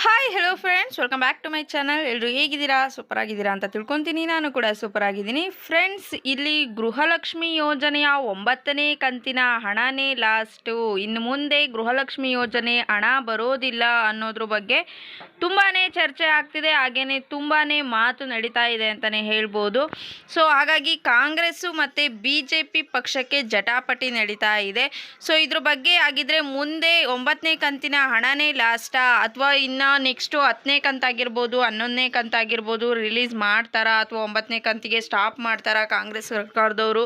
Hi hello friends, welcome back to my channel. ಎಲ್ಲರೂ ಹೇಗಿದ್ದೀರಾ? Super ಆಗಿದ್ದೀರಾ ಅಂತ ತಿಳ್ಕೊತೀನಿ. ನಾನು ಕೂಡ ಸೂಪರ್ ಆಗಿದ್ದೀನಿ ಫ್ರೆಂಡ್ಸ್. ಇಲ್ಲಿ ಗೃಹಲಕ್ಷ್ಮಿ ಯೋಜನೆಯ 9ನೇ ಕಂತಿನ ಹಣನೇ ಲಾಸ್ಟು. ಇನ್ನು ಮುಂದೆ ಗೃಹಲಕ್ಷ್ಮಿ ಯೋಜನೆ ಹಣ ಬರೋದಿಲ್ಲ ಅನ್ನೋದ್ರ ಬಗ್ಗೆ ತುಂಬಾ ಚರ್ಚೆ ಆಗ್ತಿದೆ, ಹಾಗೆಯೇ ತುಂಬಾ ಮಾತು ನಡೀತಾ ಇದೆ ಅಂತಲೇ ಹೇಳ್ಬೋದು. ಸೊ ಹಾಗಾಗಿ ಕಾಂಗ್ರೆಸ್ಸು ಮತ್ತು BJP ಪಕ್ಷಕ್ಕೆ ಜಟಾಪಟಿ ನಡೀತಾ ಇದೆ. ಸೊ ಇದ್ರ ಬಗ್ಗೆ ಆಗಿದ್ರೆ ಮುಂದೆ 9ನೇ ಕಂತಿನ ಹಣನೇ ಲಾಸ್ಟಾ ಅಥವಾ ಇನ್ನು ನೆಕ್ಸ್ಟು 10ನೇ ಕಂತಾಗಿರ್ಬೋದು, 11ನೇ ಕಂತಾಗಿರ್ಬೋದು ರಿಲೀಸ್ ಮಾಡ್ತಾರಾ ಅಥವಾ 9ನೇ ಕಂತಿಗೆ ಸ್ಟಾಪ್ ಮಾಡ್ತಾರಾ ಕಾಂಗ್ರೆಸ್ ಸರ್ಕಾರದವರು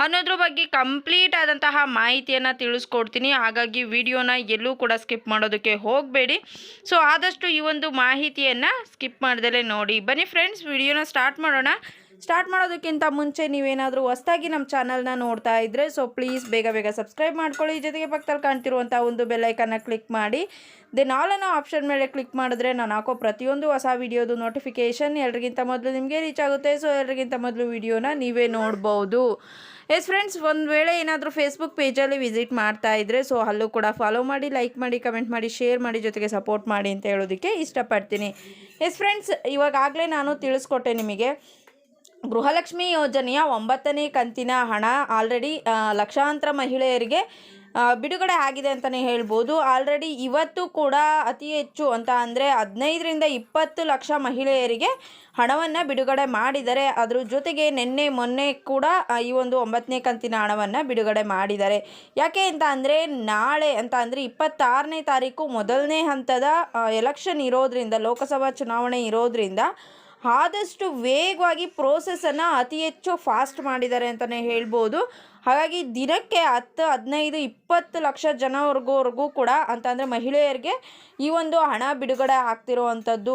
ಅನ್ನೋದ್ರ ಬಗ್ಗೆ ಕಂಪ್ಲೀಟ್ ಆದಂತಹ ಮಾಹಿತಿಯನ್ನು ತಿಳಿಸ್ಕೊಡ್ತೀನಿ. ಹಾಗಾಗಿ ವಿಡಿಯೋನ ಎಲ್ಲೂ ಕೂಡ ಸ್ಕಿಪ್ ಮಾಡೋದಕ್ಕೆ ಹೋಗಬೇಡಿ. ಸೊ ಆದಷ್ಟು ಈ ಒಂದು ಮಾಹಿತಿಯನ್ನು ಸ್ಕಿಪ್ ಮಾಡ್ದಲೇ ನೋಡಿ. ಬನ್ನಿ ಫ್ರೆಂಡ್ಸ್, ವಿಡಿಯೋನ ಸ್ಟಾರ್ಟ್ ಮಾಡೋಣ. ಸ್ಟಾರ್ಟ್ ಮಾಡೋದಕ್ಕಿಂತ ಮುಂಚೆ ನೀವೇನಾದರೂ ಹೊಸದಾಗಿ ನಮ್ಮ ಚಾನಲ್ನ ನೋಡ್ತಾ ಇದ್ದರೆ ಪ್ಲೀಸ್ ಬೇಗ ಸಬ್ಸ್ಕ್ರೈಬ್ ಮಾಡ್ಕೊಳ್ಳಿ. ಜೊತೆಗೆ ಪಕ್ಕದಲ್ಲಿ ಕಾಣ್ತಿರುವಂಥ ಒಂದು ಬೆಲ್ಲೈಕನ್ನ ಕ್ಲಿಕ್ ಮಾಡಿ ದೆನ್ ಆಲ್ ಅನ್ನೋ ಆಪ್ಷನ್ ಮೇಲೆ ಕ್ಲಿಕ್ ಮಾಡಿದ್ರೆ ನಾನು ಹಾಕೋ ಪ್ರತಿಯೊಂದು ಹೊಸ ವಿಡಿಯೋದು ನೋಟಿಫಿಕೇಷನ್ ಎಲ್ರಿಗಿಂತ ಮೊದಲು ನಿಮಗೆ ರೀಚ್ ಆಗುತ್ತೆ. ಸೊ ಎಲ್ರಿಗಿಂತ ಮೊದಲು ವಿಡಿಯೋನ ನೀವೇ ನೋಡ್ಬೋದು. ಎಸ್ ಫ್ರೆಂಡ್ಸ್, ಒಂದು ವೇಳೆ ಏನಾದರೂ ಫೇಸ್ಬುಕ್ ಪೇಜಲ್ಲಿ ವಿಸಿಟ್ ಮಾಡ್ತಾ ಇದ್ದರೆ ಅಲ್ಲೂ ಕೂಡ ಫಾಲೋ ಮಾಡಿ, ಲೈಕ್ ಮಾಡಿ, ಕಮೆಂಟ್ ಮಾಡಿ, ಶೇರ್ ಮಾಡಿ, ಜೊತೆಗೆ ಸಪೋರ್ಟ್ ಮಾಡಿ ಅಂತ ಹೇಳೋದಕ್ಕೆ ಇಷ್ಟಪಡ್ತೀನಿ. ಎಸ್ ಫ್ರೆಂಡ್ಸ್, ಇವಾಗಲೇ ನಾನು ತಿಳಿಸ್ಕೊಟ್ಟೆ ನಿಮಗೆ ಗೃಹಲಕ್ಷ್ಮಿ ಯೋಜನೆಯ 9ನೇ ಕಂತಿನ ಹಣ ಆಲ್ರೆಡಿ ಲಕ್ಷಾಂತರ ಮಹಿಳೆಯರಿಗೆ ಬಿಡುಗಡೆ ಆಗಿದೆ ಅಂತಲೇ ಹೇಳ್ಬೋದು. ಆಲ್ರೆಡಿ ಇವತ್ತು ಕೂಡ ಅತಿ ಹೆಚ್ಚು ಅಂತ ಅಂದರೆ 15ರಿಂದ 20 ಲಕ್ಷ ಮಹಿಳೆಯರಿಗೆ ಹಣವನ್ನು ಬಿಡುಗಡೆ ಮಾಡಿದ್ದಾರೆ. ಅದ್ರ ಜೊತೆಗೆ ಮೊನ್ನೆ ಕೂಡ ಈ ಒಂದು 9ನೇ ಕಂತಿನ ಹಣವನ್ನು ಬಿಡುಗಡೆ ಮಾಡಿದ್ದಾರೆ. ಯಾಕೆ ಅಂತ ಅಂದರೆ ನಾಳೆ ಅಂತ ಅಂದರೆ 26ನೇ ತಾರೀಕು ಮೊದಲನೇ ಹಂತದ ಎಲೆಕ್ಷನ್ ಇರೋದ್ರಿಂದ, ಲೋಕಸಭಾ ಚುನಾವಣೆ ಇರೋದ್ರಿಂದ ಆದಷ್ಟು ವೇಗವಾಗಿ ಪ್ರೋಸೆಸನ್ನು ಅತಿ ಹೆಚ್ಚು ಫಾಸ್ಟ್ ಮಾಡಿದ್ದಾರೆ ಅಂತಲೇ ಹೇಳ್ಬೋದು. ಹಾಗಾಗಿ ದಿನಕ್ಕೆ 10, 15, 20 ಲಕ್ಷ ಜನವರೆಗೂ ಕೂಡ ಅಂತಂದರೆ ಮಹಿಳೆಯರಿಗೆ ಈ ಒಂದು ಹಣ ಬಿಡುಗಡೆ ಆಗ್ತಿರೋವಂಥದ್ದು.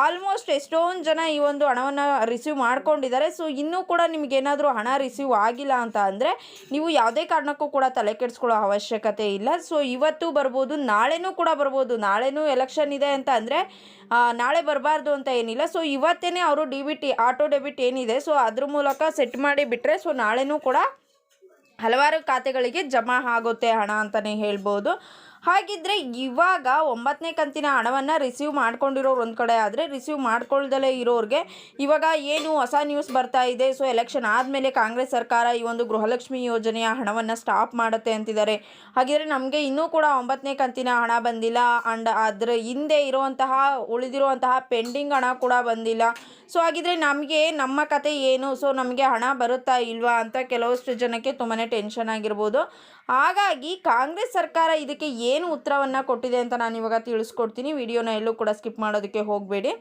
ಆಲ್ಮೋಸ್ಟ್ ಎಷ್ಟೊಂದು ಜನ ಈ ಒಂದು ಹಣವನ್ನು ರಿಸೀವ್ ಮಾಡ್ಕೊಂಡಿದ್ದಾರೆ. ಸೊ ಇನ್ನೂ ಕೂಡ ನಿಮಗೇನಾದರೂ ಹಣ ರಿಸೀವ್ ಆಗಿಲ್ಲ ಅಂತ ಅಂದರೆ ನೀವು ಯಾವುದೇ ಕಾರಣಕ್ಕೂ ಕೂಡ ತಲೆ ಕೆಡಿಸ್ಕೊಳ್ಳೋ ಅವಶ್ಯಕತೆ ಇಲ್ಲ. ಸೊ ಇವತ್ತು ಬರ್ಬೋದು, ನಾಳೆನೂ ಕೂಡ ಬರ್ಬೋದು. ನಾಳೆನೂ ಎಲೆಕ್ಷನ್ ಇದೆ ಅಂತ ಅಂದರೆ ನಾಳೆ ಬರಬಾರ್ದು ಅಂತ ಏನಿಲ್ಲ. ಸೊ ಇವತ್ತೇ ಅವರು ಆಟೋ ಡೆಬಿಟ್ ಏನಿದೆ ಅದ್ರ ಮೂಲಕ ಸೆಟ್ ಮಾಡಿ ಬಿಟ್ಟರೆ ನಾಳೆನೂ ಕೂಡ ಹಲವಾರು ಖಾತೆಗಳಿಗೆ ಜಮಾ ಆಗುತ್ತೆ ಹಣ ಅಂತಲೇ ಹೇಳ್ಬೋದು. ಹಾಗಿದ್ದರೆ ಇವಾಗ 9ನೇ ಕಂತಿನ ಹಣವನ್ನು ರಿಸೀವ್ ಮಾಡ್ಕೊಂಡಿರೋರು ಒಂದು ಕಡೆ ಆದರೆ, ರಿಸೀವ್ ಮಾಡ್ಕೊಳ್ದಲೇ ಇರೋರಿಗೆ ಇವಾಗ ಏನು ಹೊಸ ನ್ಯೂಸ್ ಬರ್ತಾ ಇದೆ. ಎಲೆಕ್ಷನ್ ಆದಮೇಲೆ ಕಾಂಗ್ರೆಸ್ ಸರ್ಕಾರ ಈ ಒಂದು ಗೃಹಲಕ್ಷ್ಮಿ ಯೋಜನೆಯ ಹಣವನ್ನು ಸ್ಟಾಪ್ ಮಾಡುತ್ತೆ ಅಂತಿದ್ದಾರೆ. ಹಾಗಿದ್ರೆ ನಮಗೆ ಇನ್ನೂ ಕೂಡ 9ನೇ ಕಂತಿನ ಹಣ ಬಂದಿಲ್ಲ, ಆ್ಯಂಡ್ ಅದರ ಹಿಂದೆ ಉಳಿದಿರುವಂತಹ ಪೆಂಡಿಂಗ್ ಹಣ ಕೂಡ ಬಂದಿಲ್ಲ. ಹಾಗಿದ್ರೆ ನಮಗೆ ನಮ್ಮ ಕತೆ ಏನು? ನಮಗೆ ಹಣ ಬರುತ್ತಾ ಇಲ್ವಾ ಅಂತ ಕೆಲವಷ್ಟು ಜನಕ್ಕೆ ತುಂಬಾ ಟೆನ್ಷನ್ ಆಗಿರ್ಬೋದು. ಹಾಗಾಗಿ ಕಾಂಗ್ರೆಸ್ ಸರ್ಕಾರ ಇದಕ್ಕೆ ಏನು ಉತ್ತರವನ್ನು ಕೊಟ್ಟಿದೆ ಅಂತ ನಾನು ಇವಾಗ ತಿಳಿಸ್ಕೊಡ್ತೀನಿ. ವಿಡಿಯೋನ ಎಲ್ಲೂ ಕೂಡ ಸ್ಕಿಪ್ ಮಾಡೋದಕ್ಕೆ ಹೋಗಬೇಡಿ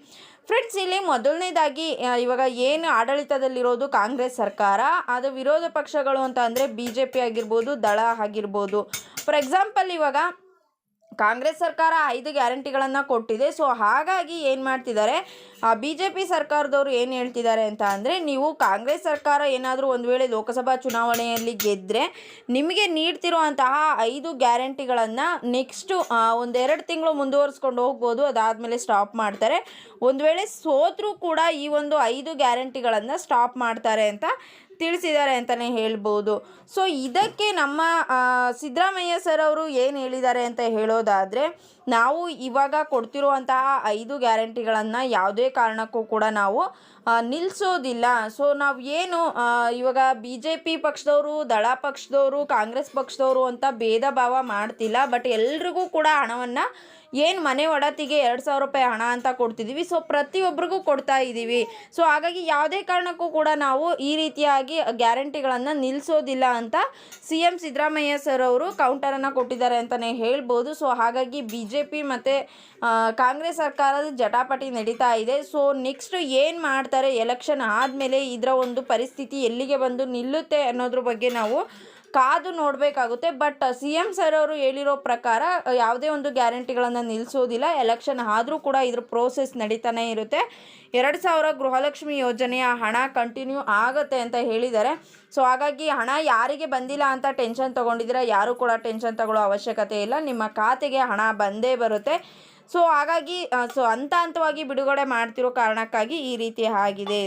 ಫ್ರೆಂಡ್ಸ್. ಇಲ್ಲಿ ಮೊದಲನೇದಾಗಿ ಇವಾಗ ಏನು ಆಡಳಿತದಲ್ಲಿರೋದು ಕಾಂಗ್ರೆಸ್ ಸರ್ಕಾರ, ಅದು ವಿರೋಧ ಪಕ್ಷಗಳು ಅಂತ ಅಂದರೆ BJP ಆಗಿರ್ಬೋದು, ದಳ ಆಗಿರ್ಬೋದು. ಫಾರ್ ಎಕ್ಸಾಂಪಲ್ ಇವಾಗ ಕಾಂಗ್ರೆಸ್ ಸರ್ಕಾರ 5 ಗ್ಯಾರಂಟಿಗಳನ್ನು ಕೊಟ್ಟಿದೆ. ಹಾಗಾಗಿ ಏನು ಮಾಡ್ತಿದ್ದಾರೆ, BJP ಸರ್ಕಾರದವರು ಏನು ಹೇಳ್ತಿದ್ದಾರೆ ಅಂತ ಅಂದರೆ, ನೀವು ಕಾಂಗ್ರೆಸ್ ಸರ್ಕಾರ ಏನಾದರೂ ಒಂದು ವೇಳೆ ಲೋಕಸಭಾ ಚುನಾವಣೆಯಲ್ಲಿ ಗೆದ್ದರೆ ನಿಮಗೆ ನೀಡ್ತಿರುವಂತಹ 5 ಗ್ಯಾರಂಟಿಗಳನ್ನು ನೆಕ್ಸ್ಟು 1-2 ತಿಂಗಳು ಮುಂದುವರಿಸ್ಕೊಂಡು ಹೋಗ್ಬೋದು. ಅದಾದಮೇಲೆ ಸ್ಟಾಪ್ ಮಾಡ್ತಾರೆ. ಒಂದು ವೇಳೆ ಸೋತ್ರೂ ಕೂಡ ಈ ಒಂದು 5 ಗ್ಯಾರಂಟಿಗಳನ್ನು ಸ್ಟಾಪ್ ಮಾಡ್ತಾರೆ ಅಂತ ತಿಳಿಸಿದ್ದಾರೆ ಅಂತಲೇ ಹೇಳ್ಬೋದು. ಇದಕ್ಕೆ ನಮ್ಮ ಸಿದ್ದರಾಮಯ್ಯ ಸರ್ ಅವರು ಏನು ಹೇಳಿದ್ದಾರೆ ಅಂತ ಹೇಳೋದಾದರೆ, ನಾವು ಇವಾಗ ಕೊಡ್ತಿರುವಂತಹ 5 ಗ್ಯಾರಂಟಿಗಳನ್ನು ಯಾವುದೇ ಕಾರಣಕ್ಕೂ ಕೂಡ ನಾವು ನಿಲ್ಲಿಸೋದಿಲ್ಲ. ನಾವು ಏನು ಇವಾಗ BJP ಪಕ್ಷದವರು, ದಳ ಪಕ್ಷದವರು, ಕಾಂಗ್ರೆಸ್ ಪಕ್ಷದವರು ಅಂತ ಭೇದ ಭಾವ ಮಾಡ್ತಿಲ್ಲ. ಬಟ್ ಎಲ್ರಿಗೂ ಕೂಡ ಹಣವನ್ನು ಏನು ಮನೆ ಒಡತಿಗೆ 2,000 ರೂಪಾಯಿ ಹಣ ಅಂತ ಕೊಡ್ತಿದ್ದೀವಿ, ಪ್ರತಿಯೊಬ್ಬರಿಗೂ ಕೊಡ್ತಾ ಇದ್ದೀವಿ. ಹಾಗಾಗಿ ಯಾವುದೇ ಕಾರಣಕ್ಕೂ ಕೂಡ ನಾವು ಈ ರೀತಿಯಾಗಿ ಗ್ಯಾರಂಟಿಗಳನ್ನು ನಿಲ್ಲಿಸೋದಿಲ್ಲ ಅಂತ CM ಸಿದ್ದರಾಮಯ್ಯ ಸರ್ ಅವರು ಕೌಂಟರನ್ನು ಕೊಟ್ಟಿದ್ದಾರೆ ಅಂತಲೇ ಹೇಳ್ಬೋದು. ಹಾಗಾಗಿ BJP ಮತ್ತು ಕಾಂಗ್ರೆಸ್ ಸರ್ಕಾರದ ಜಟಾಪಟಿ ನಡೀತಾ ಇದೆ. ನೆಕ್ಸ್ಟ್ ಏನು ಮಾಡ್ತಾರೆ ಎಲೆಕ್ಷನ್ ಆದಮೇಲೆ, ಇದರ ಒಂದು ಪರಿಸ್ಥಿತಿ ಎಲ್ಲಿಗೆ ಬಂದು ನಿಲ್ಲುತ್ತೆ ಅನ್ನೋದ್ರ ಬಗ್ಗೆ ನಾವು ಕಾದು ನೋಡಬೇಕಾಗುತ್ತೆ. ಬಟ್ CM ಸರ್ ಅವರು ಹೇಳಿರೋ ಪ್ರಕಾರ ಯಾವುದೇ ಒಂದು ಗ್ಯಾರಂಟಿಗಳನ್ನು ನಿಲ್ಲಿಸೋದಿಲ್ಲ. ಎಲೆಕ್ಷನ್ ಆದರೂ ಕೂಡ ಇದ್ರ ಪ್ರೋಸೆಸ್ ನಡೀತಾನೆ ಇರುತ್ತೆ. 2,000 ಗೃಹಲಕ್ಷ್ಮಿ ಯೋಜನೆಯ ಹಣ ಕಂಟಿನ್ಯೂ ಆಗುತ್ತೆ ಅಂತ ಹೇಳಿದ್ದಾರೆ. ಹಾಗಾಗಿ ಹಣ ಯಾರಿಗೆ ಬಂದಿಲ್ಲ ಅಂತ ಟೆನ್ಷನ್ ತೊಗೊಂಡಿದ್ದೀರಾ, ಯಾರೂ ಕೂಡ ಟೆನ್ಷನ್ ತಗೊಳ್ಳೋ ಅವಶ್ಯಕತೆ ಇಲ್ಲ. ನಿಮ್ಮ ಖಾತೆಗೆ ಹಣ ಬಂದೇ ಬರುತ್ತೆ. ಹಾಗಾಗಿ ಹಂತವಾಗಿ ಬಿಡುಗಡೆ ಮಾಡ್ತಿರೋ ಕಾರಣಕ್ಕಾಗಿ ಈ ರೀತಿ ಆಗಿದೆ.